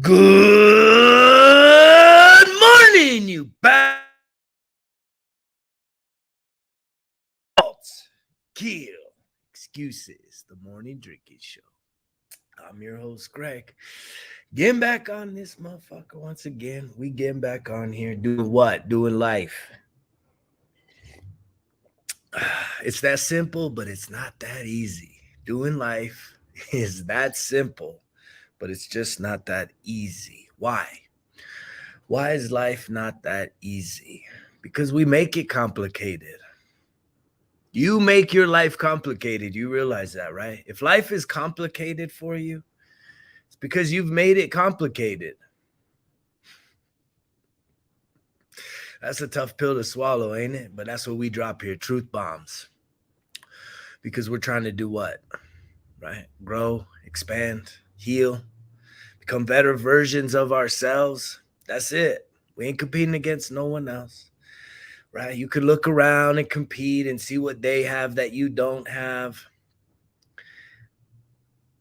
Good morning, you balls. Kill excuses. The morning drinking show. I'm your host, Greg. Getting back on this motherfucker once again. We getting back on here doing what? Doing life. It's that simple, but it's not that easy. Doing life is that simple, but it's just not that easy. Why? Why is life not that easy? Because we make it complicated. You make your life complicated. You realize that, right? If life is complicated for you, it's because you've made it complicated. That's a tough pill to swallow, ain't it? But that's what we drop here, truth bombs. Because we're trying to do what? Right? Grow, expand, heal, become better versions of ourselves. That's it. We ain't competing against no one else. Right? You could look around and compete and see what they have that you don't have.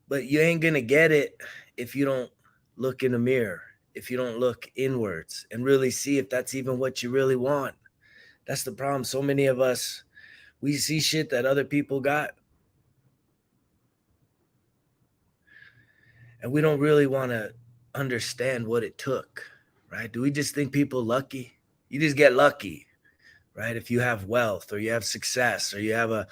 But you ain't going to get it if you don't look in the mirror, if you don't look inwards and really see if that's even what you really want. That's the problem. So many of us, we see shit that other people got, and we don't really want to understand what it took, right? Do we just think people lucky? You just get lucky, right? If you have wealth or you have success or you have a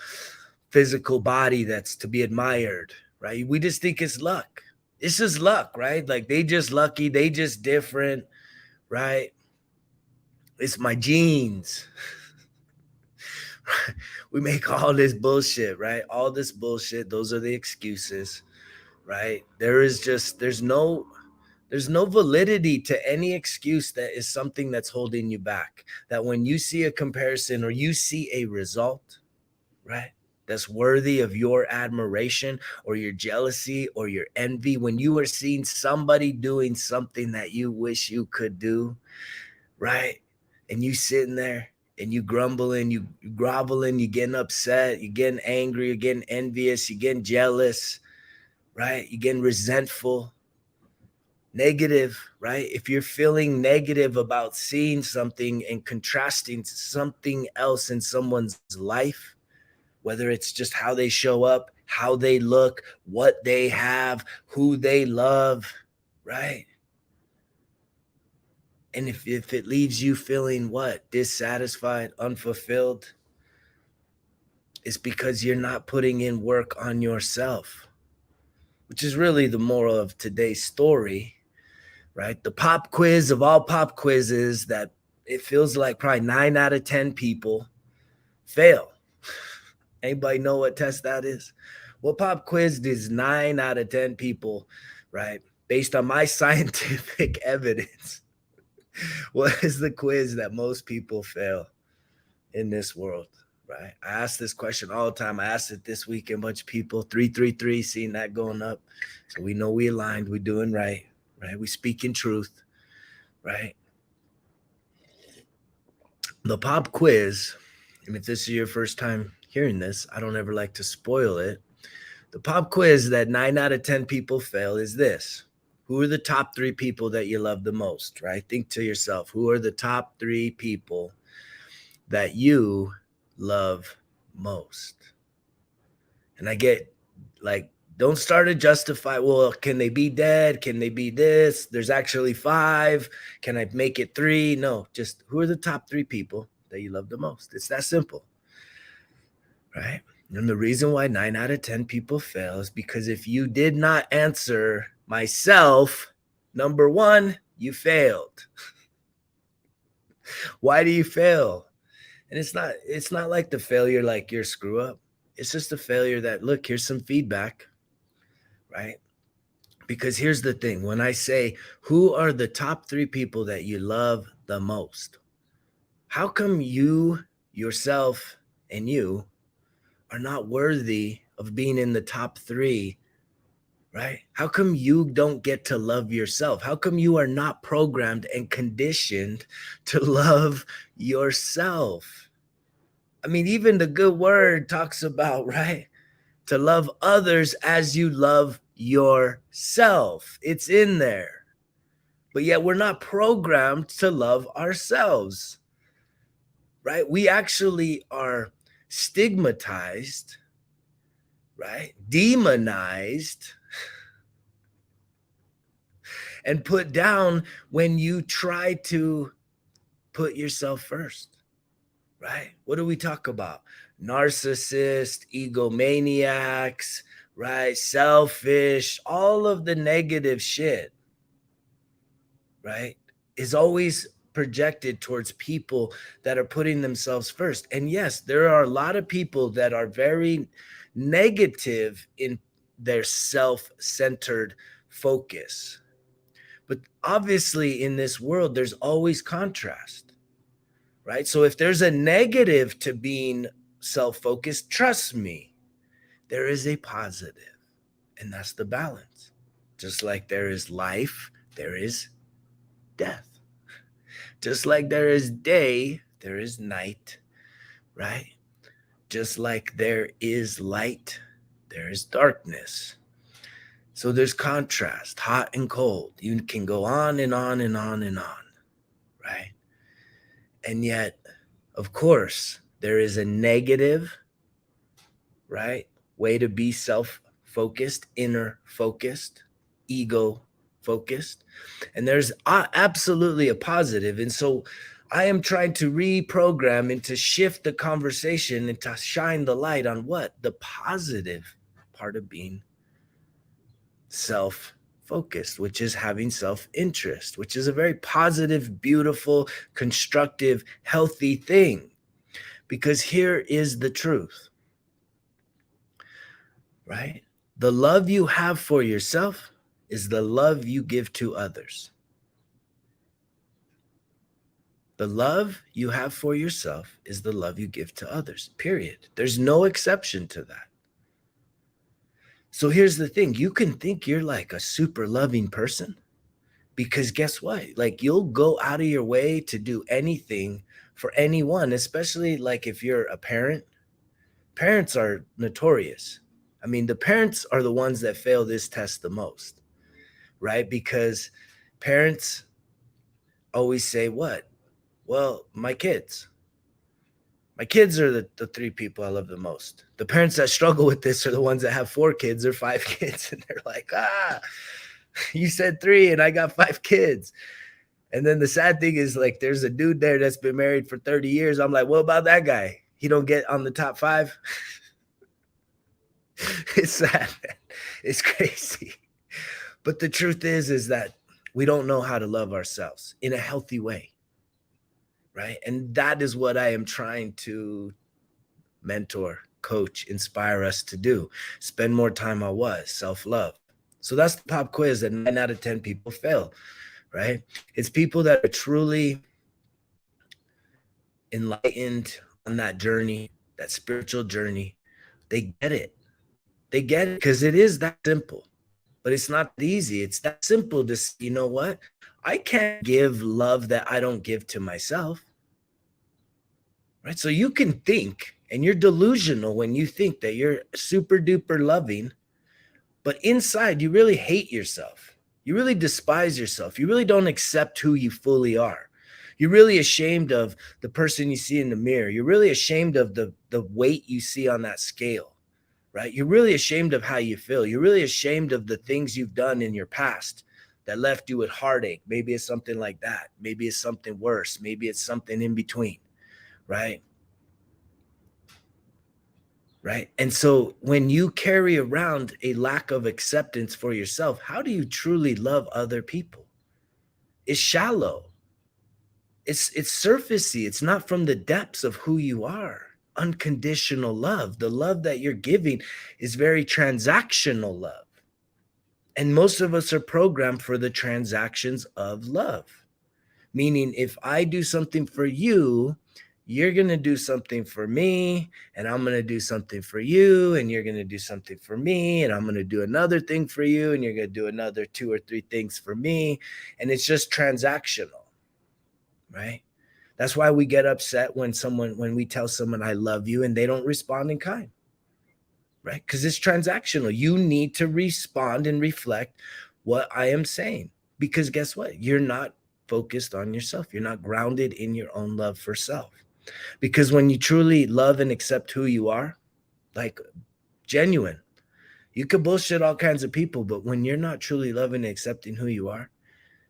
physical body that's to be admired, right? We just think it's luck. It's just luck, right? Like they just lucky, they just different, right? It's my genes. We make all this bullshit, right? All this bullshit. Those are the excuses, right? There's no validity to any excuse that is something that's holding you back. That when you see a comparison or you see a result, right, that's worthy of your admiration or your jealousy or your envy, when you are seeing somebody doing something that you wish you could do, right, and you sitting there and you grumbling, you groveling, you getting upset, you getting angry, you're getting envious, you getting jealous, right, you getting resentful, negative, right? If you're feeling negative about seeing something and contrasting to something else in someone's life, whether it's just how they show up, how they look, what they have, who they love, right? And if it leaves you feeling what? Dissatisfied, unfulfilled, it's because you're not putting in work on yourself, which is really the moral of today's story, right? The pop quiz of all pop quizzes that it feels like probably 9 out of 10 people fail. Anybody know what test that is? What pop quiz does 9 out of 10 people, right? Based on my scientific evidence, what is the quiz that most people fail in this world, right? I ask this question all the time. I asked it this week, a bunch of people, 333, seeing that going up. So we know we aligned, we're doing right, right? We speak in truth, right? The pop quiz, and if this is your first time hearing this, I don't ever like to spoil it. The pop quiz that 9 out of 10 people fail is this. Who are the top 3 people that you love the most, right? Think to yourself, who are the top 3 people that you love most? And I get like, don't start to justify, well, can they be dead? Can they be this? There's actually 5. Can I make it 3? No, just who are the top 3 people that you love the most? It's that simple, right? And the reason why 9 out of 10 people fail is because if you did not answer myself, number 1, you failed. Why do you fail? And it's not like the failure like your screw up. It's just a failure that, look, here's some feedback, right? Because here's the thing. When I say, who are the top 3 people that you love the most? How come you, yourself, and you are not worthy of being in the top 3, right? How come you don't get to love yourself? How come you are not programmed and conditioned to love yourself? I mean, even the good word talks about, right? To love others as you love yourself. It's in there. but yet we're not programmed to love ourselves, right? We actually are stigmatized, right? Demonized and put down when you try to put yourself first, right? What do we talk about? Narcissist, egomaniacs, right? Selfish, all of the negative shit, right? Is always projected towards people that are putting themselves first. And yes, there are a lot of people that are very negative in their self-centered focus. But obviously, in this world, there's always contrast, right? So if there's a negative to being self-focused, trust me, there is a positive, and that's the balance. Just like there is life, there is death. Just like there is day, there is night, right? Just like there is light, there is darkness. So there's contrast, hot and cold. You can go on and on and on and on, right? And yet, of course, there is a negative, right, way to be self-focused, inner focused, ego focused. And there's absolutely a positive. And so I am trying to reprogram and to shift the conversation and to shine the light on what? The positive part of being self-focused, which is having self-interest, which is a very positive, beautiful, constructive, healthy thing. Because here is the truth, right? The love you have for yourself is the love you give to others. The love you have for yourself is the love you give to others, period. There's no exception to that. So here's the thing. You can think you're like a super loving person because guess what? Like you'll go out of your way to do anything for anyone, especially like if you're a parent. Parents are notorious. I mean, the parents are the ones that fail this test the most, right? Because parents always say what? Well, my kids. My kids are the three people I love the most. The parents that struggle with this are the ones that have 4 kids or 5 kids. And they're like, you said 3 and I got 5 kids. And then the sad thing is like, there's a dude there that's been married for 30 years. I'm like, what about that guy? He don't get on the top 5. It's sad, man. It's crazy. But the truth is that we don't know how to love ourselves in a healthy way. Right. And that is what I am trying to mentor, coach, inspire us to do. Spend more time on what? Self-love. So that's the pop quiz that 9 out of 10 people fail. Right. It's people that are truly enlightened on that journey, that spiritual journey. They get it. They get it because it is that simple. But it's not easy. It's that simple to say, you know what? I can't give love that I don't give to myself. Right? So you can think, and you're delusional when you think that you're super duper loving, but inside you really hate yourself. You really despise yourself. You really don't accept who you fully are. You're really ashamed of the person you see in the mirror. You're really ashamed of the weight you see on that scale. Right? You're really ashamed of how you feel. You're really ashamed of the things you've done in your past that left you with heartache. Maybe it's something like that. Maybe it's something worse. Maybe it's something in between, right? Right. And so when you carry around a lack of acceptance for yourself, how do you truly love other people? It's shallow. It's surfacey. It's not from the depths of who you are. Unconditional love. The love that you're giving is very transactional love. And most of us are programmed for the transactions of love. Meaning if I do something for you, you're going to do something for me, and I'm going to do something for you, and you're going to do something for me, and I'm going to do another thing for you, and you're going to do another 2 or 3 things for me. And it's just transactional, right? That's why we get upset when we tell someone I love you and they don't respond in kind, right? Because it's transactional. You need to respond and reflect what I am saying. Because guess what? You're not focused on yourself. You're not grounded in your own love for self. Because when you truly love and accept who you are, like genuine, you could bullshit all kinds of people, but when you're not truly loving and accepting who you are,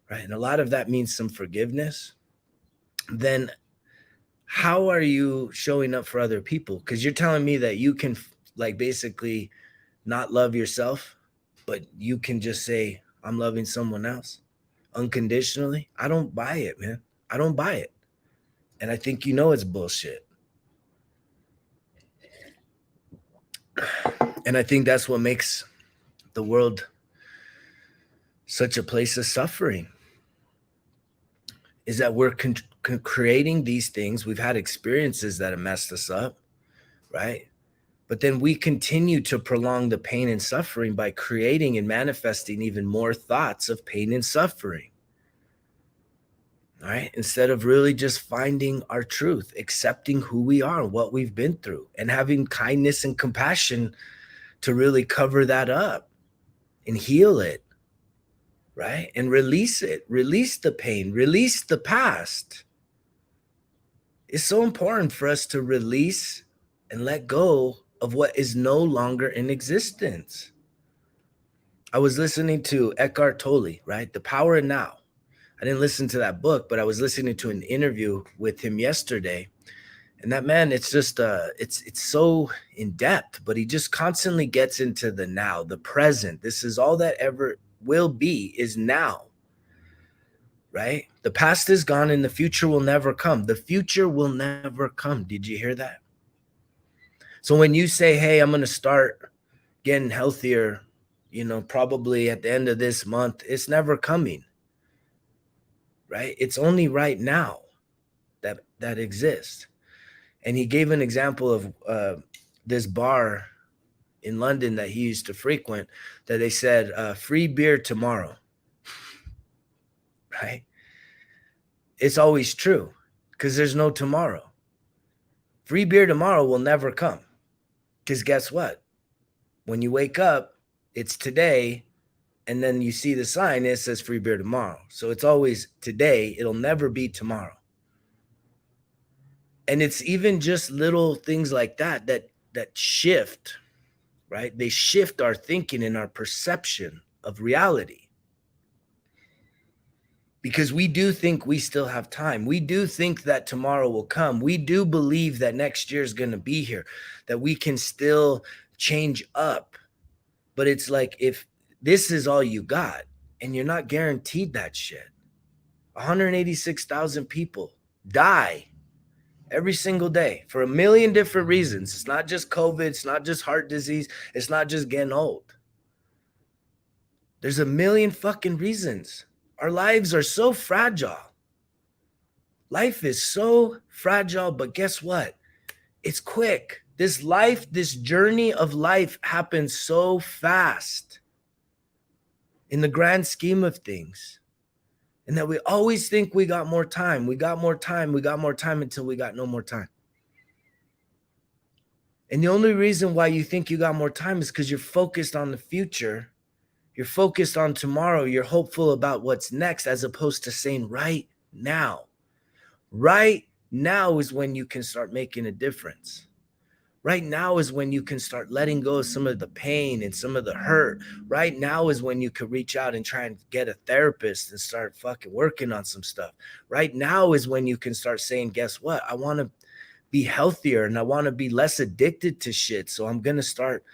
right? And a lot of that means some forgiveness, then how are you showing up for other people? Because you're telling me that you can like basically not love yourself, but you can just say, I'm loving someone else unconditionally. I don't buy it, man. I don't buy it. And I think you know it's bullshit. And I think that's what makes the world such a place of suffering, is that we're creating these things. We've had experiences that have messed us up, right? But then we continue to prolong the pain and suffering by creating and manifesting even more thoughts of pain and suffering. All right. Instead of really just finding our truth, accepting who we are, what we've been through, and having kindness and compassion to really cover that up and heal it. Right. And release it, release the pain, release the past. It's so important for us to release and let go of what is no longer in existence. I was listening to Eckhart Tolle, right? The Power of Now. I didn't listen to that book, but I was listening to an interview with him yesterday. And that man, it's just it's so in depth, but he just constantly gets into the now, the present. This is all that ever will be is now. Right? The past is gone and the future will never come. The future will never come. Did you hear that? So when you say, hey, I'm going to start getting healthier, probably at the end of this month, it's never coming. Right? It's only right now that exists. And he gave an example of this bar in London that he used to frequent, that they said, free beer tomorrow. Right? It's always true because there's no tomorrow. Free beer tomorrow will never come. Because guess what? When you wake up, it's today, and then you see the sign, it says free beer tomorrow. So it's always today. It'll never be tomorrow. And it's even just little things like that shift, right? They shift our thinking and our perception of reality. Because we do think we still have time. We do think that tomorrow will come. We do believe that next year is going to be here, that we can still change up. But it's like, if this is all you got and you're not guaranteed that shit, 186,000 people die every single day for a million different reasons. It's not just COVID. It's not just heart disease. It's not just getting old. There's a million fucking reasons. Our lives are so fragile. Life is so fragile, but guess what? It's quick. This life, this journey of life happens so fast in the grand scheme of things. And that we always think we got more time. We got more time. We got more time until we got no more time. And the only reason why you think you got more time is because you're focused on the future. You're focused on tomorrow. You're hopeful about what's next, as opposed to saying right now. Right now is when you can start making a difference. Right now is when you can start letting go of some of the pain and some of the hurt. Right now is when you could reach out and try and get a therapist and start fucking working on some stuff. Right now is when you can start saying, guess what? I want to be healthier and I want to be less addicted to shit. So I'm going to start,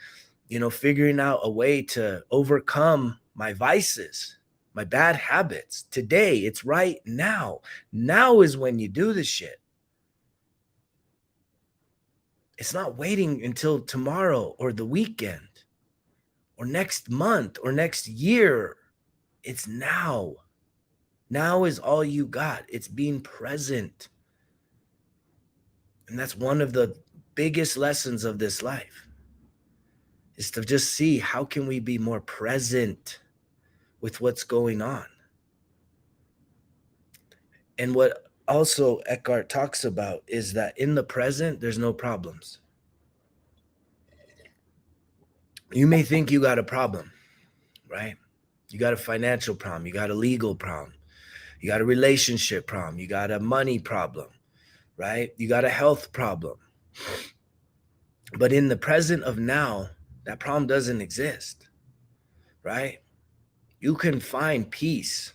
figuring out a way to overcome my vices, my bad habits. Today, it's right now. Now is when you do the shit. It's not waiting until tomorrow or the weekend or next month or next year. It's now. Now is all you got. It's being present. And that's one of the biggest lessons of this life, is to just see how can we be more present with what's going on. And what also Eckhart talks about is that in the present, there's no problems. You may think you got a problem, right? You got a financial problem. You got a legal problem. You got a relationship problem. You got a money problem, right? You got a health problem. But in the present of now, that problem doesn't exist, right? You can find peace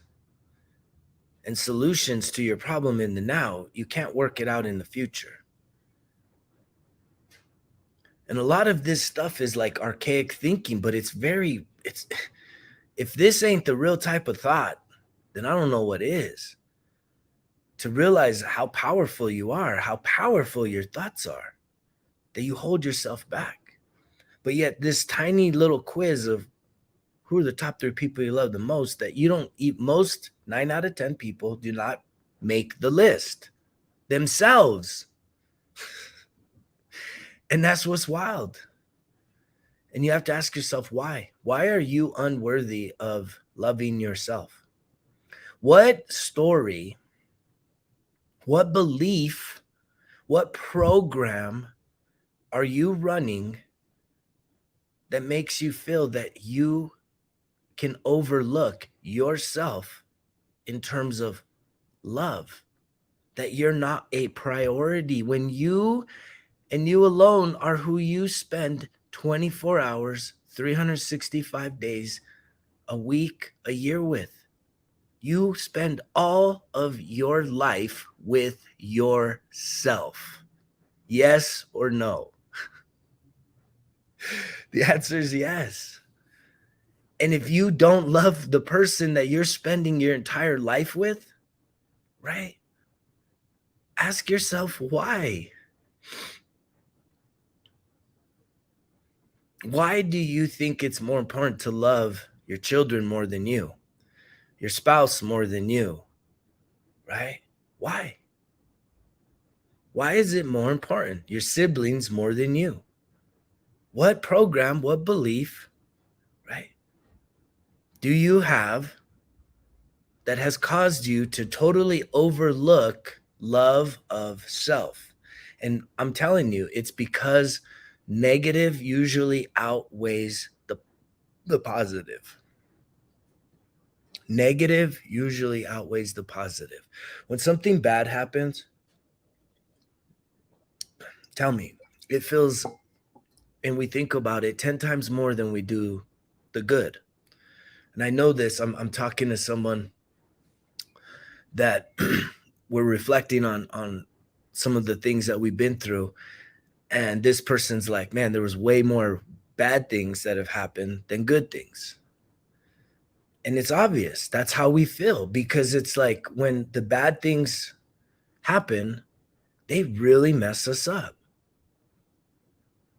and solutions to your problem in the now. You can't work it out in the future. And a lot of this stuff is like archaic thinking, but it's if this ain't the real type of thought, then I don't know what is. To realize how powerful you are, how powerful your thoughts are, that you hold yourself back. But yet this tiny little quiz of who are the top 3 people you love the most, that you don't eat, most 9 out of 10 people do not make the list themselves. And that's what's wild. And you have to ask yourself, why? Why are you unworthy of loving yourself? What story, what belief, what program are you running that makes you feel that you can overlook yourself in terms of love, that you're not a priority when you and you alone are who you spend 24 hours, 365 days, a week, a year with? You spend all of your life with yourself. Yes or no? The answer is yes. And if you don't love the person that you're spending your entire life with, right? Ask yourself why. Why do you think it's more important to love your children more than you, your spouse more than you, right? Why? Why is it more important? Your siblings more than you? What program, what belief, right, do you have that has caused you to totally overlook love of self? And I'm telling you, it's because negative usually outweighs the positive. Negative usually outweighs the positive. When something bad happens, tell me, it feels, and we think about it 10 times more than we do the good. And I know this, I'm talking to someone that we're reflecting on some of the things that we've been through. And this person's like, man, there was way more bad things that have happened than good things. And it's obvious that's how we feel, because it's like when the bad things happen, they really mess us up.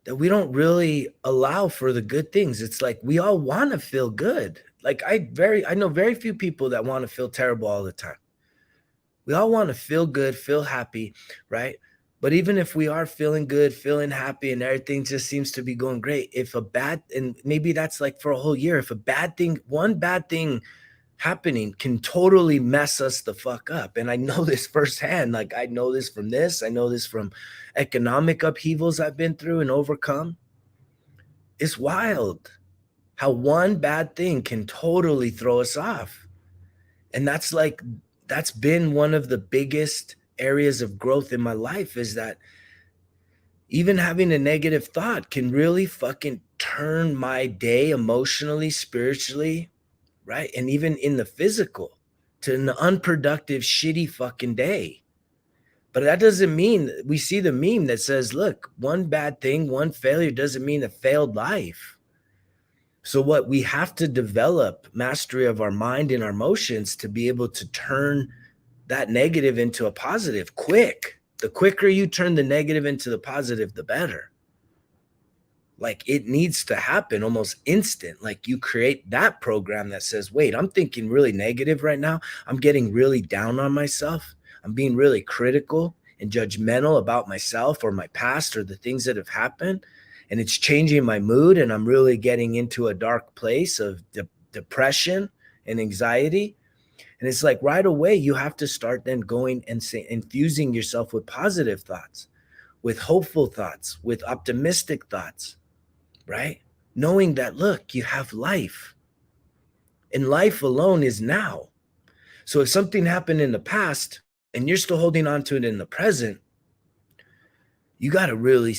That we don't really allow for the good things. It's like we all want to feel good. Like I know very few people that want to feel terrible all the time. We all want to feel good, feel happy, right? But even if we are feeling good, feeling happy, and everything just seems to be going great, if a bad, and maybe that's like for a whole year, if a bad thing, one bad thing happening can totally mess us the fuck up. And I know this firsthand. Like I know this from this. I know this from economic upheavals I've been through and overcome. It's wild how one bad thing can totally throw us off. And that's been one of the biggest areas of growth in my life, is that even having a negative thought can really fucking turn my day emotionally, spiritually, right? And even in the physical, to an unproductive, shitty fucking day. But that doesn't mean, we see the meme that says, look, one bad thing, one failure doesn't mean a failed life. So what we have to develop mastery of our mind and our emotions to be able to turn that negative into a positive quick. The quicker you turn the negative into the positive, the better. Like it needs to happen almost instant. Like you create that program that says, wait, I'm thinking really negative right now. I'm getting really down on myself. I'm being really critical and judgmental about myself or my past or the things that have happened. And it's changing my mood. And I'm really getting into a dark place of depression and anxiety. And it's like right away, you have to start then going and infusing yourself with positive thoughts, with hopeful thoughts, with optimistic thoughts, right? Knowing that, look, you have life, And life alone is now. So if something happened in the past and you're still holding on to it in the present, you got to really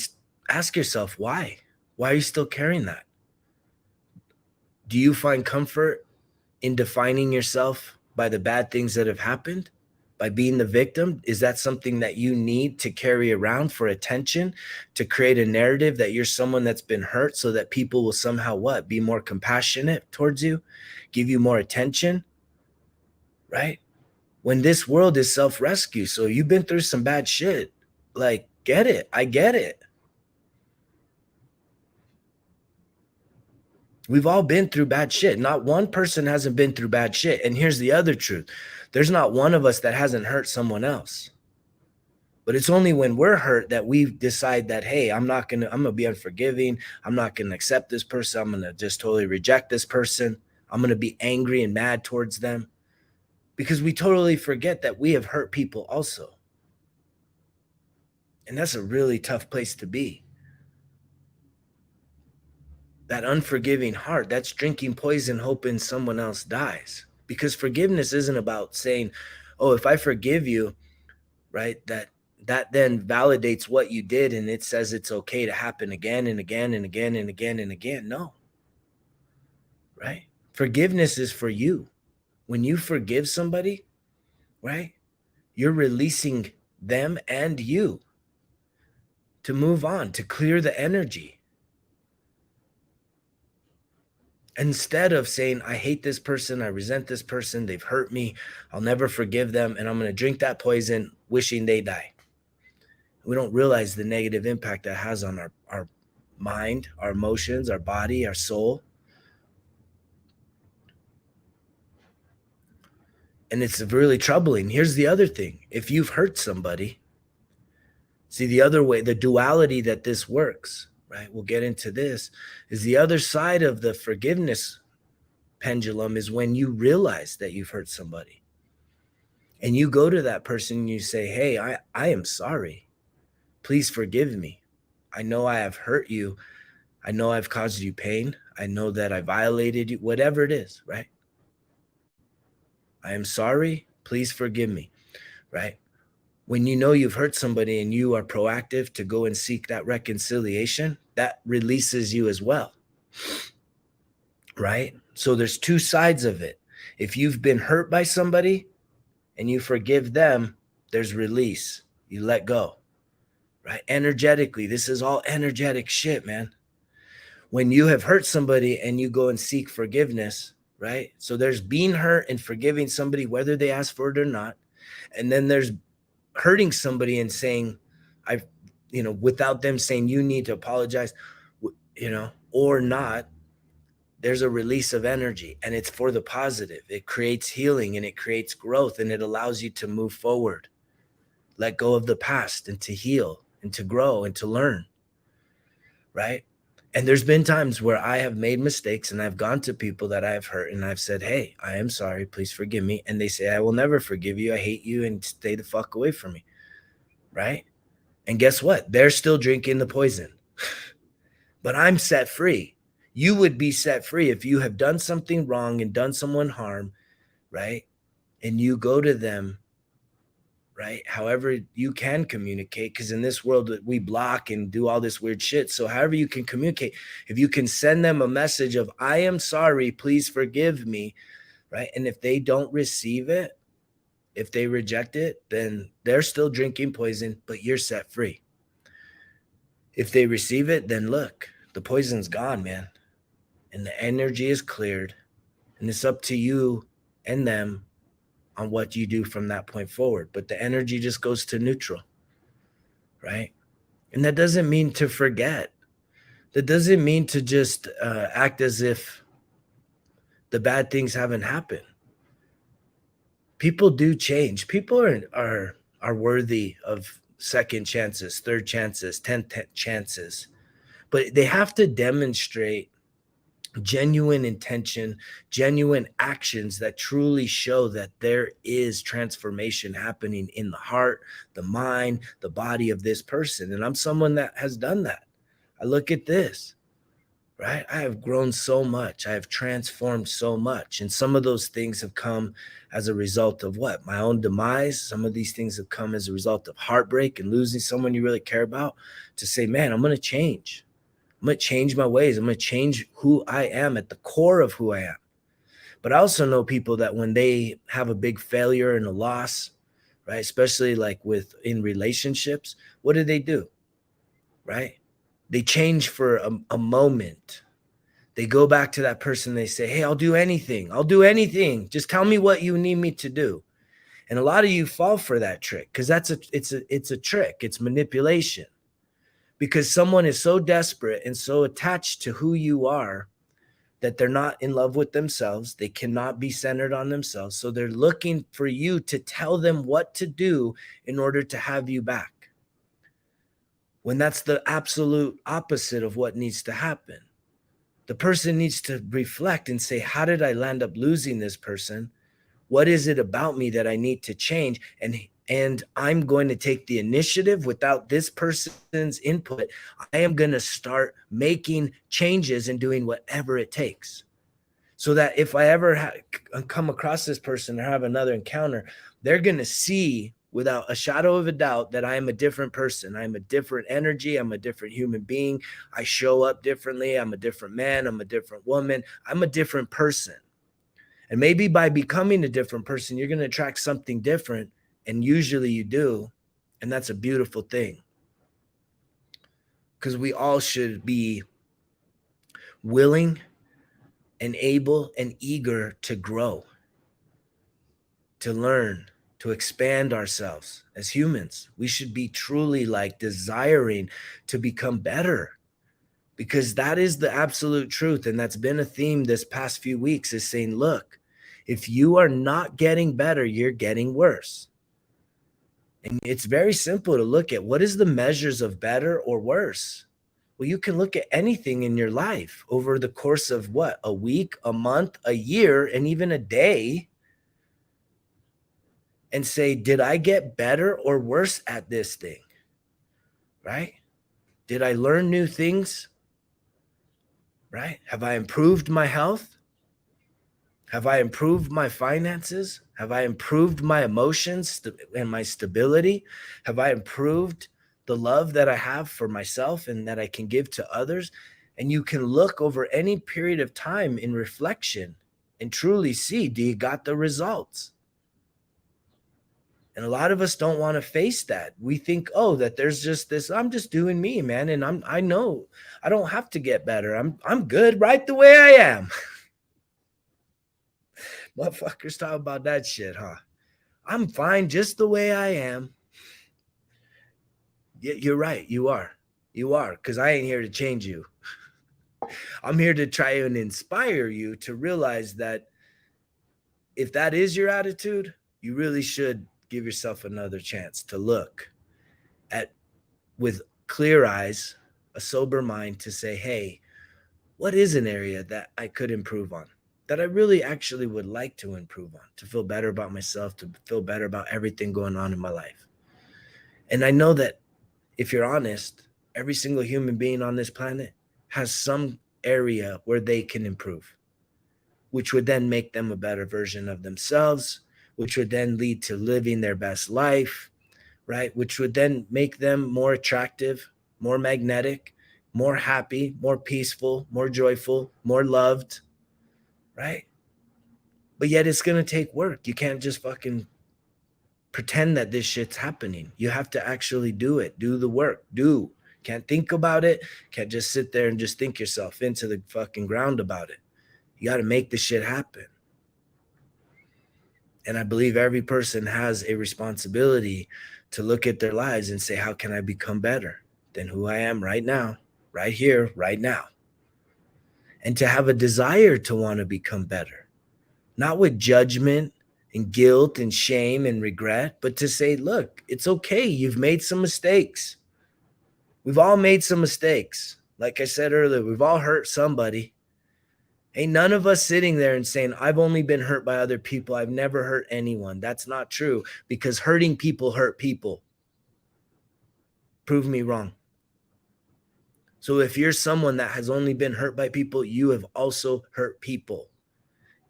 ask yourself why. Why are you still carrying that? Do you find comfort in defining yourself by the bad things that have happened? By being the victim? Is that something that you need to carry around for attention, to create a narrative that you're someone that's been hurt so that people will somehow what? Be more compassionate towards you, give you more attention, right? When this world is self-rescue. So you've been through some bad shit. Like, get it. I get it. We've all been through bad shit. Not one person hasn't been through bad shit. And here's the other truth. There's not one of us that hasn't hurt someone else. But it's only when we're hurt that we decide that, hey, I'm going to be unforgiving. I'm not going to accept this person. I'm going to just totally reject this person. I'm going to be angry and mad towards them, because we totally forget that we have hurt people also. And that's a really tough place to be. That unforgiving heart, that's drinking poison, hoping someone else dies. Because forgiveness isn't about saying, oh, if I forgive you, right, that then validates what you did and it says it's okay to happen again and again and again and again and again. No. Right? Forgiveness is for you. When you forgive somebody, right, you're releasing them and you to move on, to clear the energy. Instead of saying, I hate this person, I resent this person, they've hurt me, I'll never forgive them, and I'm going to drink that poison wishing they die. We don't realize the negative impact that has on our mind, our emotions, our body, our soul. And it's really troubling. Here's the other thing. If you've hurt somebody, see, the other way, the duality that this works, right? We'll get into this, is the other side of the forgiveness pendulum is when you realize that you've hurt somebody. And you go to that person and you say, hey, I am sorry. Please forgive me. I know I have hurt you. I know I've caused you pain. I know that I violated you, whatever it is, right? I am sorry. Please forgive me, right? When you know you've hurt somebody and you are proactive to go and seek that reconciliation, that releases you as well, right? So there's two sides of it. If you've been hurt by somebody and you forgive them, there's release. You let go, right? Energetically, this is all energetic shit, man. When you have hurt somebody and you go and seek forgiveness, right? So there's being hurt and forgiving somebody, whether they ask for it or not. And then there's hurting somebody and saying, without them saying you need to apologize, or not, there's a release of energy and it's for the positive. It creates healing and it creates growth and it allows you to move forward, let go of the past and to heal and to grow and to learn, right? And there's been times where I have made mistakes and I've gone to people that I have hurt and I've said, hey, I am sorry, please forgive me. And they say, I will never forgive you. I hate you and stay the fuck away from me, right? And guess what? They're still drinking the poison, but I'm set free. You would be set free if you have done something wrong and done someone harm, right? And you go to them, right? However you can communicate, because in this world we block and do all this weird shit. So however you can communicate, if you can send them a message of, I am sorry, please forgive me, right? And if they don't receive it, if they reject it, then they're still drinking poison, but you're set free. If they receive it, then look, the poison's gone, man. And the energy is cleared. And it's up to you and them on what you do from that point forward. But the energy just goes to neutral, right? And that doesn't mean to forget. That doesn't mean to just act as if the bad things haven't happened. People do change. People are worthy of second chances, third chances, 10th chances. But they have to demonstrate genuine intention, genuine actions that truly show that there is transformation happening in the heart, the mind, the body of this person. And I'm someone that has done that. I look at this, right? I have grown so much. I have transformed so much. And some of those things have come as a result of what? My own demise. Some of these things have come as a result of heartbreak and losing someone you really care about, to say, man, I'm going to change. I'm going to change my ways. I'm going to change who I am at the core of who I am. But I also know people that when they have a big failure and a loss, right, especially like in relationships, what do? Right? They change for a moment. They go back to that person. They say, hey, I'll do anything. I'll do anything. Just tell me what you need me to do. And a lot of you fall for that trick, because it's a trick. It's manipulation, because someone is so desperate and so attached to who you are that they're not in love with themselves. They cannot be centered on themselves. So they're looking for you to tell them what to do in order to have you back, when that's the absolute opposite of what needs to happen. The person needs to reflect and say, how did I land up losing this person? What is it about me that I need to change? And I'm going to take the initiative. Without this person's input, I am going to start making changes and doing whatever it takes, so that if I ever come across this person or have another encounter, they're going to see without a shadow of a doubt that I am a different person. I'm a different energy. I'm a different human being. I show up differently. I'm a different man. I'm a different woman. I'm a different person. And maybe by becoming a different person, you're going to attract something different. And usually you do. And that's a beautiful thing, because we all should be willing and able and eager to grow, to learn, to expand ourselves as humans. We should be truly like desiring to become better, because that is the absolute truth. And that's been a theme this past few weeks, is saying, look, if you are not getting better, you're getting worse. And it's very simple to look at what is the measures of better or worse. Well, you can look at anything in your life over the course of what? A week, a month, a year, and even a day, and say, did I get better or worse at this thing? Right? Did I learn new things? Right? Have I improved my health? Have I improved my finances? Have I improved my emotions and my stability? Have I improved the love that I have for myself and that I can give to others? And you can look over any period of time in reflection and truly see, do you got the results? And a lot of us don't want to face that. We think, oh, that there's just this, I'm just doing me, man. And I know I don't have to get better. I'm good right the way I am. Motherfuckers talk about that shit, huh? I'm fine just the way I am. Yeah, you're right. You are. You are. Because I ain't here to change you. I'm here to try and inspire you to realize that if that is your attitude, you really should give yourself another chance to look at, with clear eyes, a sober mind, to say, hey, what is an area that I could improve on, that I really actually would like to improve on, to feel better about myself, to feel better about everything going on in my life? And I know that if you're honest, every single human being on this planet has some area where they can improve, which would then make them a better version of themselves, which would then lead to living their best life, right? Which would then make them more attractive, more magnetic, more happy, more peaceful, more joyful, more loved, right? But yet it's going to take work. You can't just fucking pretend that this shit's happening. You have to actually do it. Do the work. Can't think about it. Can't just sit there and just think yourself into the fucking ground about it. You got to make the shit happen. And I believe every person has a responsibility to look at their lives and say, how can I become better than who I am right now, right here, right now? And to have a desire to want to become better, not with judgment and guilt and shame and regret, but to say, look, it's okay. You've made some mistakes. We've all made some mistakes. Like I said earlier, we've all hurt somebody. Ain't none of us sitting there and saying, I've only been hurt by other people. I've never hurt anyone. That's not true, because hurting people hurt people. Prove me wrong. So if you're someone that has only been hurt by people, you have also hurt people.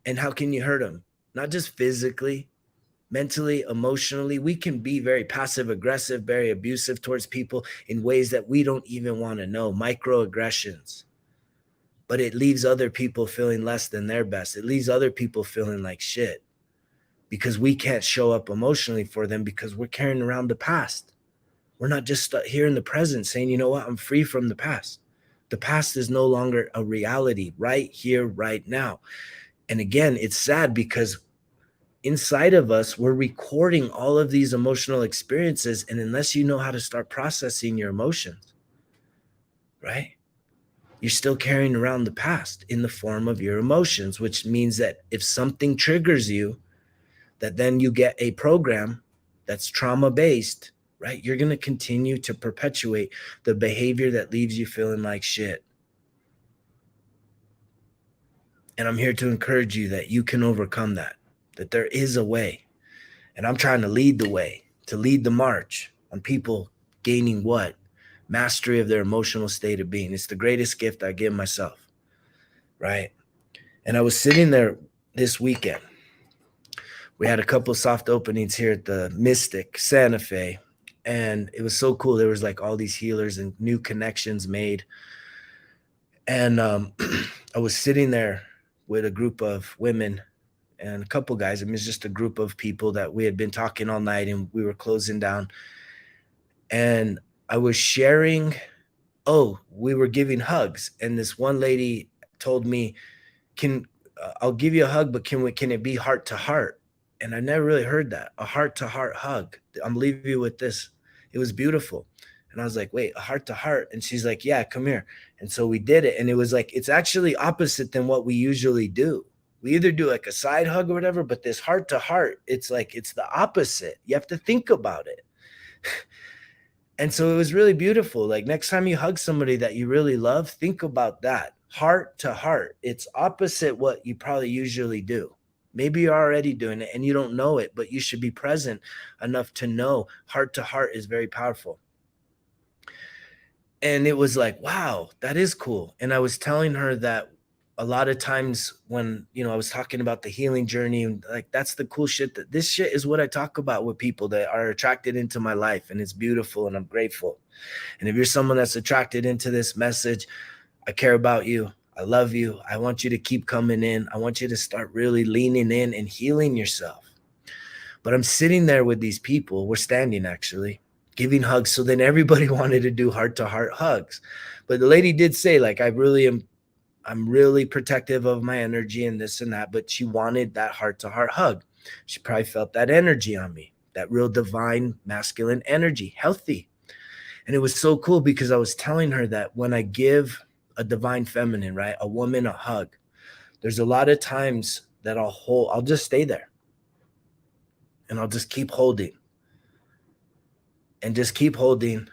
And how can you hurt them? Not just physically, mentally, emotionally. We can be very passive aggressive, very abusive towards people in ways that we don't even want to know, microaggressions. But it leaves other people feeling less than their best. It leaves other people feeling like shit because we can't show up emotionally for them because we're carrying around the past. We're not just here in the present saying, you know what, I'm free from the past. The past is no longer a reality right here, right now. And again, it's sad because inside of us, we're recording all of these emotional experiences. And unless you know how to start processing your emotions, right, you're still carrying around the past in the form of your emotions, which means that if something triggers you, that then you get a program that's trauma-based, right? You're going to continue to perpetuate the behavior that leaves you feeling like shit. And I'm here to encourage you that you can overcome that there is a way. And I'm trying to lead the way, to lead the march on people gaining what? Mastery of their emotional state of being. It's the greatest gift I give myself, right? And I was sitting there this weekend. We had a couple soft openings here at the Mystic Santa Fe, and it was so cool. There was like all these healers and new connections made. And I was sitting there with a group of women and a couple guys. I mean, it's just a group of people that we had been talking all night and we were closing down. And I was sharing, we were giving hugs. And this one lady told me, I'll give you a hug, but can it be heart to heart? And I never really heard that, a heart to heart hug. I'm leaving you with this. It was beautiful. And I was like, wait, a heart to heart. And she's like, yeah, come here. And so we did it. And it was like, it's actually opposite than what we usually do. We either do like a side hug or whatever, but this heart to heart, it's like, it's the opposite. You have to think about it. And so it was really beautiful. Like next time you hug somebody that you really love, think about that. Heart to heart. It's opposite what you probably usually do. Maybe you're already doing it and you don't know it, but you should be present enough to know heart to heart is very powerful. And it was like, wow, that is cool. And I was telling her that a lot of times when, I was talking about the healing journey, and like, that's the cool shit, that this shit is what I talk about with people that are attracted into my life. And it's beautiful and I'm grateful. And if you're someone that's attracted into this message, I care about you. I love you. I want you to keep coming in. I want you to start really leaning in and healing yourself. But I'm sitting there with these people. We're standing actually, giving hugs. So then everybody wanted to do heart to heart hugs. But the lady did say, like, I'm really protective of my energy and this and that, but she wanted that heart to heart hug. She probably felt that energy on me, that real divine masculine energy, healthy. And it was so cool because I was telling her that when I give a divine feminine, right, a woman a hug, there's a lot of times that I'll just stay there and I'll just keep holding and just keep holding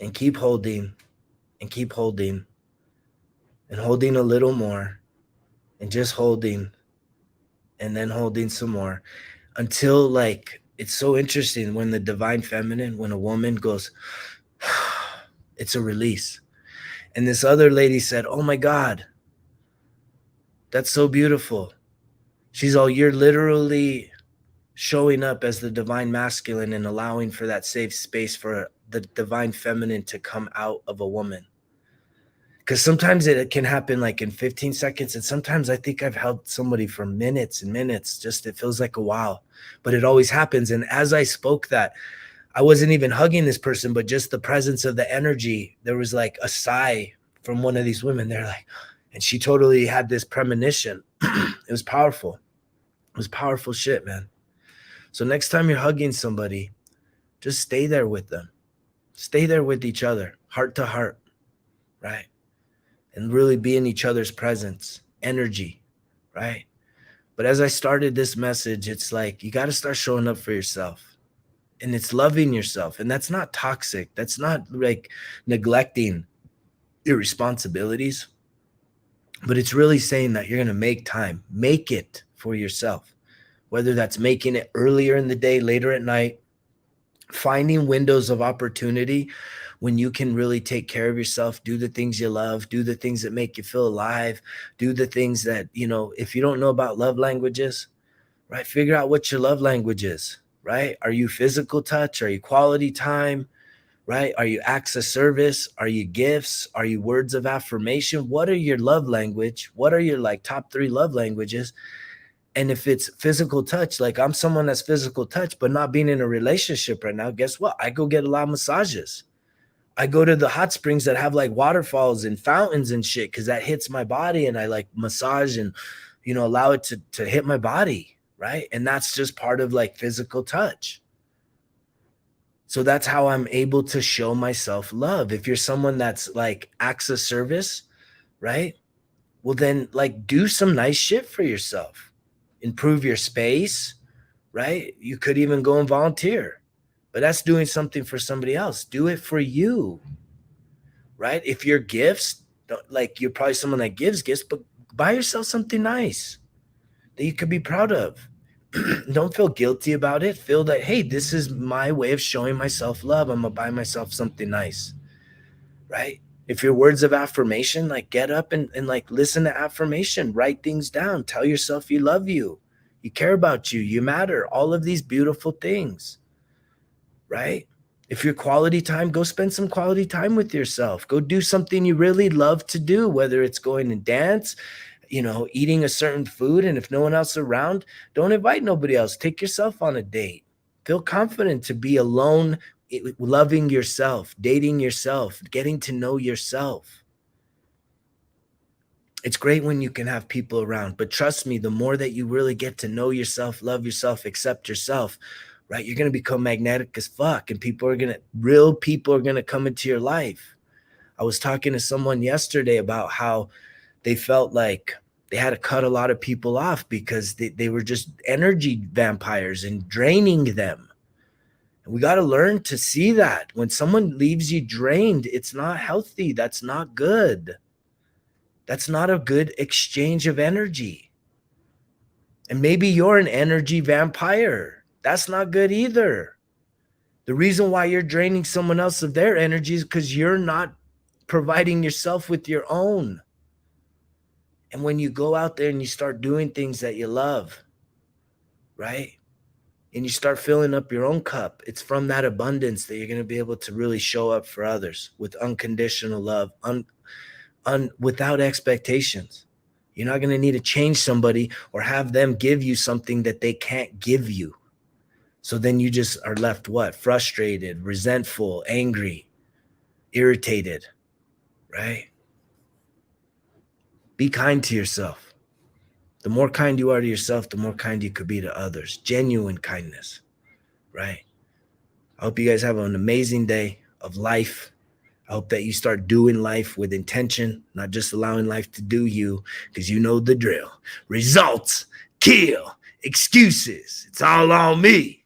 and keep holding and keep holding and holding a little more and just holding and then holding some more until, like, it's so interesting when the divine feminine, when a woman goes, it's a release. And this other lady said, oh my God, that's so beautiful. She's all, you're literally showing up as the divine masculine and allowing for that safe space for the divine feminine to come out of a woman. Because sometimes it can happen like in 15 seconds. And sometimes I think I've held somebody for minutes and minutes. Just, it feels like a while, but it always happens. And as I spoke that, I wasn't even hugging this person, but just the presence of the energy, there was like a sigh from one of these women. They're like, and she totally had this premonition. It was powerful. It was powerful shit, man. So next time you're hugging somebody, just stay there with them. Stay there with each other, heart to heart, right? And really be in each other's presence, energy, right? But as I started this message, it's like, you got to start showing up for yourself. And it's loving yourself. And that's not toxic. That's not like neglecting your responsibilities. But it's really saying that you're going to make time. Make it for yourself. Whether that's making it earlier in the day, later at night, Finding windows of opportunity when you can really take care of yourself, do the things you love, do the things that make you feel alive, do the things that, if you don't know about love languages, right? Figure out what your love language is, right? Are you physical touch? Are you quality time? Right? Are you acts of service? Are you gifts? Are you words of affirmation? What are your love language? What are your like top 3 love languages? And if it's physical touch, like I'm someone that's physical touch, but not being in a relationship right now, guess what? I go get a lot of massages. I go to the hot springs that have like waterfalls and fountains and shit because that hits my body, and I like massage and allow it to hit my body, right? And that's just part of like physical touch. So that's how I'm able to show myself love. If you're someone that's like acts of service, right? Well, then like do some nice shit for yourself. Improve your space, right? You could even go and volunteer, but that's doing something for somebody else. Do it for you, right? If your gifts, like you're probably someone that gives gifts, but buy yourself something nice that you could be proud of. Don't feel guilty about it. Feel that, hey, this is my way of showing myself love. I'm gonna buy myself something nice, right? If your words of affirmation, like get up and like listen to affirmation, write things down, tell yourself you love you care about you matter, all of these beautiful things, right? If your quality time, go spend some quality time with yourself. Go do something you really love to do, whether it's going and dance, eating a certain food. And if no one else is around, don't invite nobody else. Take yourself on a date. Feel confident to be alone, loving yourself, dating yourself, getting to know yourself. It's great when you can have people around, but trust me, the more that you really get to know yourself, love yourself, accept yourself, right? You're going to become magnetic as fuck, and real people are going to come into your life. I was talking to someone yesterday about how they felt like they had to cut a lot of people off because they were just energy vampires and draining them. And we got to learn to see that when someone leaves you drained, it's not healthy. That's not good. That's not a good exchange of energy. And maybe you're an energy vampire. That's not good either. The reason why you're draining someone else of their energy is because you're not providing yourself with your own. And when you go out there and you start doing things that you love, right? And you start filling up your own cup, it's from that abundance that you're going to be able to really show up for others with unconditional love, without expectations. You're not going to need to change somebody or have them give you something that they can't give you. So then you just are left what? Frustrated, resentful, angry, irritated, right? Be kind to yourself. The more kind you are to yourself, the more kind you could be to others. Genuine kindness, right? I hope you guys have an amazing day of life. I hope that you start doing life with intention, not just allowing life to do you, because you know the drill. Results kill excuses. It's all on me.